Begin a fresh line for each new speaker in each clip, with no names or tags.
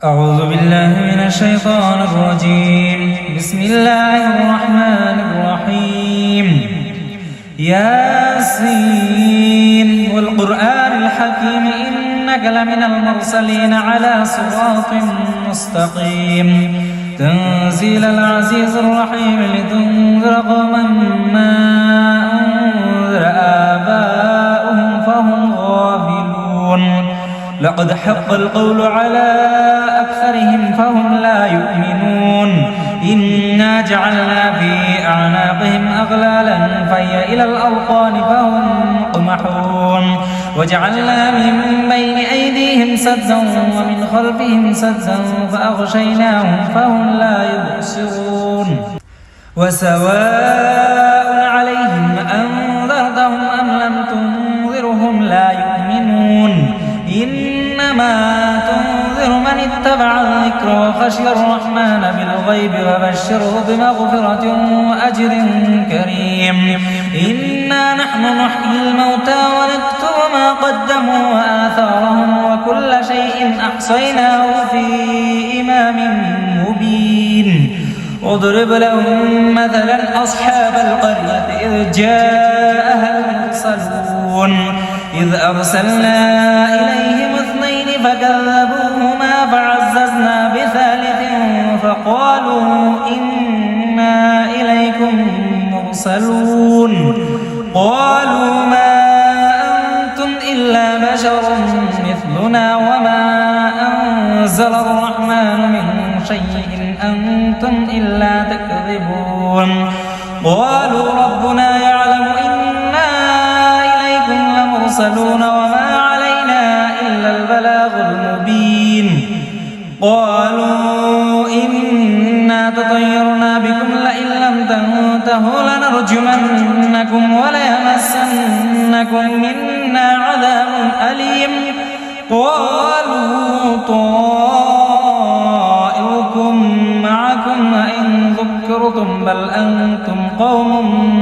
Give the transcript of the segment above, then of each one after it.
أعوذ بالله من الشيطان الرجيم. بسم الله الرحمن الرحيم. ياسين والقرآن الحكيم إنك لمن المرسلين على صراط مستقيم تنزيل العزيز الرحيم لتنذر قوما ما أنذر آباؤهم فهم غافلون. لقد حق القول على أكثرهم فهم لا يؤمنون. إنا جعلنا في أعناقهم أغلالا فهي إلى الأذقان فهم مقمحون. وجعلنا من بين أيديهم سدا ومن خلفهم سدا فأغشيناهم فهم لا يبصرون. وسواء عليهم أنذرتهم أم لم تنذرهم لا يؤمنون. إنما تنذر من اتبع الذكر وخشي الرحمن بالغيب وبشره بمغفرة وأجر كريم. إنا نحن نحيي الموتى ونكتب ما قدموا وآثارهم وكل شيء أحصيناه في إمام مبين. واضرب لهم مثلا أصحاب القرية إذ جاءها المرسلون إذ أرسلنا إليهم اثنين فكذبوهما فعززنا بثالث فقالوا إنا إليكم مرسلون. قالوا ما أنتم إلا بشر مثلنا وما أنزل الرحمن من شيء أنتم إلا تكذبون. قالوا ربنا يعلم إنا إليكم لمرسلون وما علينا إلا البلاغ المبين. قالوا إنا تطيرنا بكم لئن لم تنتهوا لنرجمنكم وليمسنكم منا عذاب أليم. قالوا طائركم معكم وإن ذكرتم بل أنتم قوم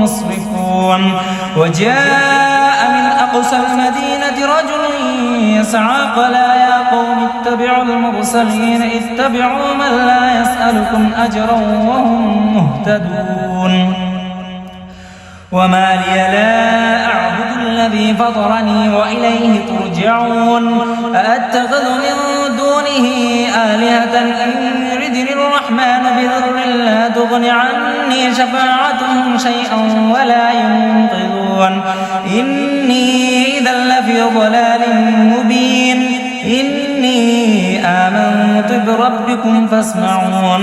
مسرفون. وجاء من أقصى المدينة رجل يسعى قال يا قوم اتبعوا المرسلين اتبعوا من لا يسألكم أجرا وهم مهتدون. وما لي لا أعبد الذي فطرني وإليه ترجعون. أأتخذ من دونه آلهة إن يردني الرحمن بضر لا تغن عني شفاعتهم شيئا ولا ينقذون. إني إذا لفي ضلال مبين. إني آمنت بربكم فاسمعون.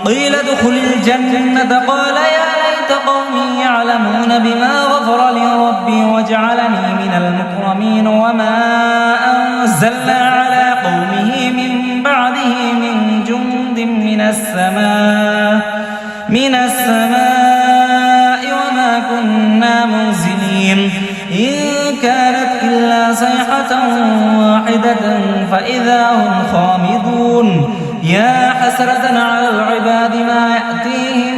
قيل ادخل الجنة قال يا ليت قومي يعلمون بما غفر لي ربي وجعلني من المكرمين. وما أنزلنا على قومه من بعده من جند من السماء وما كنا منزلين. إن كانت إلا صيحة واحدة فإذا هم خامدون. يا حسرة على العباد ما يأتيهم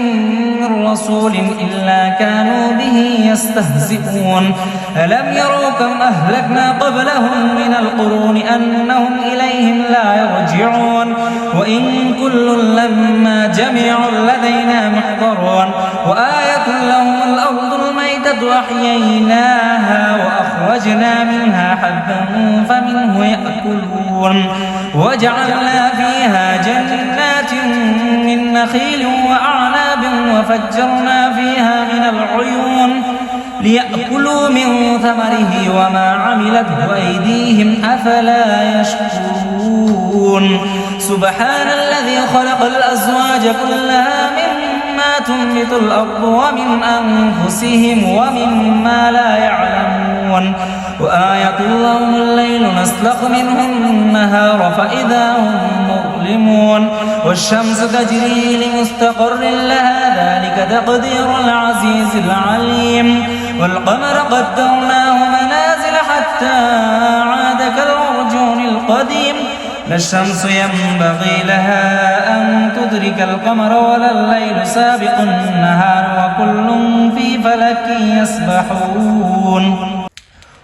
من رسول إلا كانوا به يستهزئون. ألم يروا كم أهلكنا قبلهم من القرون أنهم إليهم لا يرجعون. وإن كل لما جميع لدينا محضرون. وآية لهم الأرض الميتة أحييناها وأخرجنا منها حبا فمنه يأكلون. وجعلنا فيها جنات من نخيل وأعناب وفجرنا فيها من العيون ليأكلوا من ثمره وما عملته أيديهم أفلا يشكرون. سبحان الذي خلق الأزواج كلها مما تنبت الأرض ومن أنفسهم ومما لا يعلمون. وآية لهم الليل نسلخ منه النهار فإذا هم مظلمون. والشمس تجري لمستقر لها ذلك تقدير العزيز العليم. والقمر قدرناه منازل حتى عاد كالعرجون القديم. لا الشمس ينبغي لها أن تدرك القمر ولا الليل سابق النهار وكل في فلك يسبحون.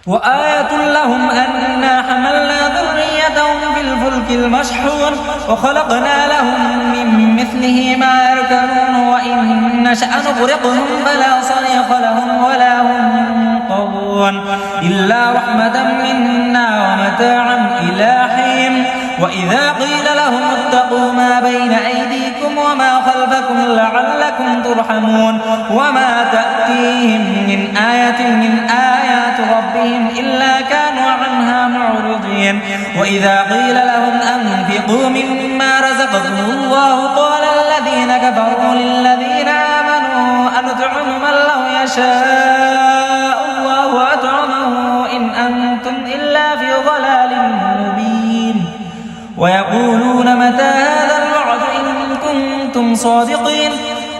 وآية لهم أنا حملنا ذريتهم في الفلك المشحون وخلقنا لهم من مثله ما يركبون وإن نشأ نغرقهم فلا صريخ لهم ولا هم ينقذون إلا رحمة منا ومتاعا إلى حين وإذا قيل لهم اتقوا ما بين أيديكم وما خلفكم لعلكم ترحمون وما تأتيهم من آية من آيات ربهم إلا كانوا عنها معرضين وإذا قيل لهم أنفقوا مما رزقكم الله قال الذين كفروا للذين آمنوا أنطعم من لو يشاء الله أطعمه إن أنتم إلا في ضلال مبين ويقولون متى هذا الوعد إن كنتم صادقين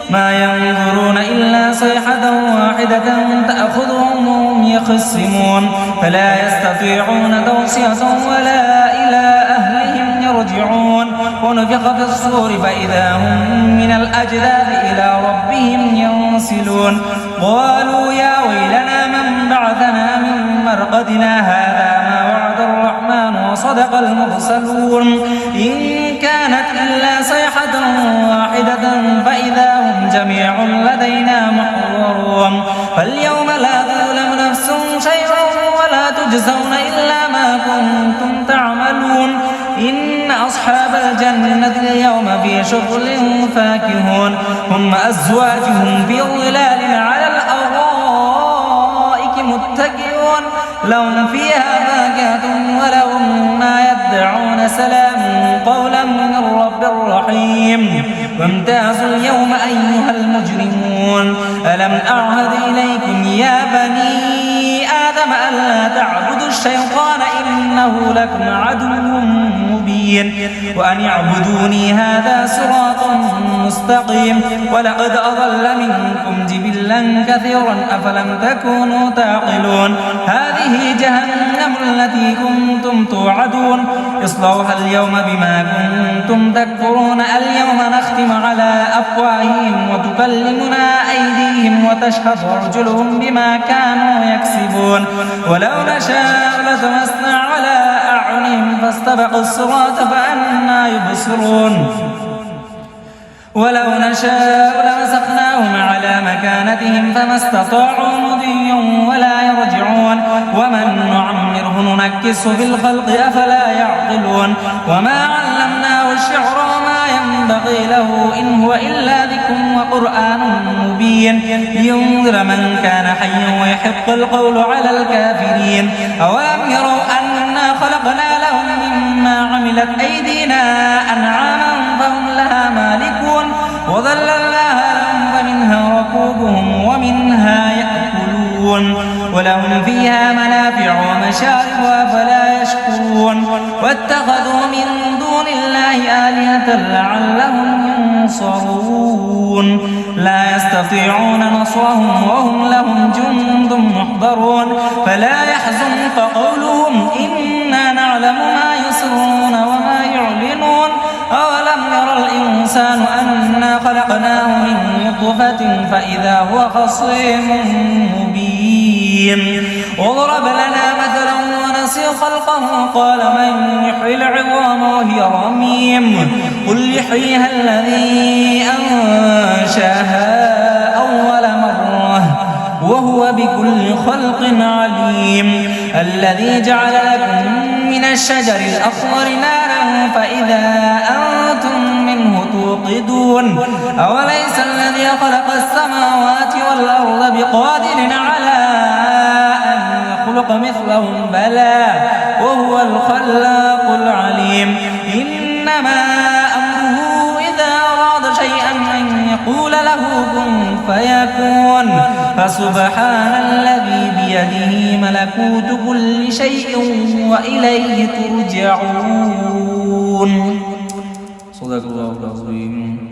ما ينظرون إلا صيحة واحدة تأخذهم وهم يخصمون فلا يستطيعون توصية ولا إلى أهلهم يرجعون ونفخ في الصور فإذا هم من الأجداث إلى ربهم ينسلون قالوا يا ويلنا من بعثنا من مرقدنا هذا ما وعد الرحمن وصدق المرسلون إن كانت إلا صيحة واحدة فإذا هم جميع لدينا محضرون فاليوم لا تظلم نفس شيئا ولا تجزون إلا ما كنتم تعملون إن أصحاب الجنة اليوم في شغل فاكهون هم أزواجهم في ظلال على الأرائك متكئون لهم فيها فاكهة ولهم ما يدعون سلام قولا من رب رحيم وامتازوا اليوم أيها المجرمون ألم أعهد إليكم يا بني آدم ألا تعبدوا الشيطان إنه لكم عدو مبين وأن اعبدوني هذا صراط مستقيم ولقد أضل منكم جبلا كثيرا أفلم تكونوا تعقلون هذه جهنم التي كنتم توعدون اصلوها اليوم بما كنتم تكفرون اليوم نختم على أفواههم وتكلمنا أيديهم وتشهد أرجلهم بما كانوا يكسبون ولو نشاء لطمسنا على أعينهم فاستبقوا الصراط فأنى يبصرون ولو نشاء لمسخناهم على مكانتهم فما استطاعوا مضيا ولا يرجعون ومن نعمره ننكسه في الخلق أفلا يعقلون وما علمناه الشعر وما ينبغي له إن هو إلا ذكر وقرآن مبين لينذر من كان حيا ويحق القول على الكافرين أولم يروا أنا خلقنا لهم مما عملت أيدينا أنعاما فهم لها مالكون وظللناها لهم فمنها ركوبهم ومنها يأكلون ولهم فيها منافع ومشارب أفلا يشكرون واتخذوا من دون الله آلهة لعلهم ينصرون لا يستطيعون نصرهم وهم لهم جند محضرون فلا يحزنك قولهم إنا نعلم ما يسرون وما يعلنون أولم ير الإنسان أنا خلقناه من نطفة فإذا هو خصيم مبين وضرب لنا مثلا ونسي خلقه قال من يحيي العظام وهي رميم قل يحييها الذي أنشاها أول مرة وهو بكل خلق عليم الذي جعل لكم من الشجر الأخضر نارا فإذا أنتم منه توقدون أوليس الذي خلق السماوات والأرض بقادر على أن يخلق مثلهم بلى وهو الخلاق العليم إنما أمره إذا أراد شيئا أن يقول له كن فيكون فسبحان الذي بيده ملكوت كل شيء وإليه ترجعون صدق الله العظيم.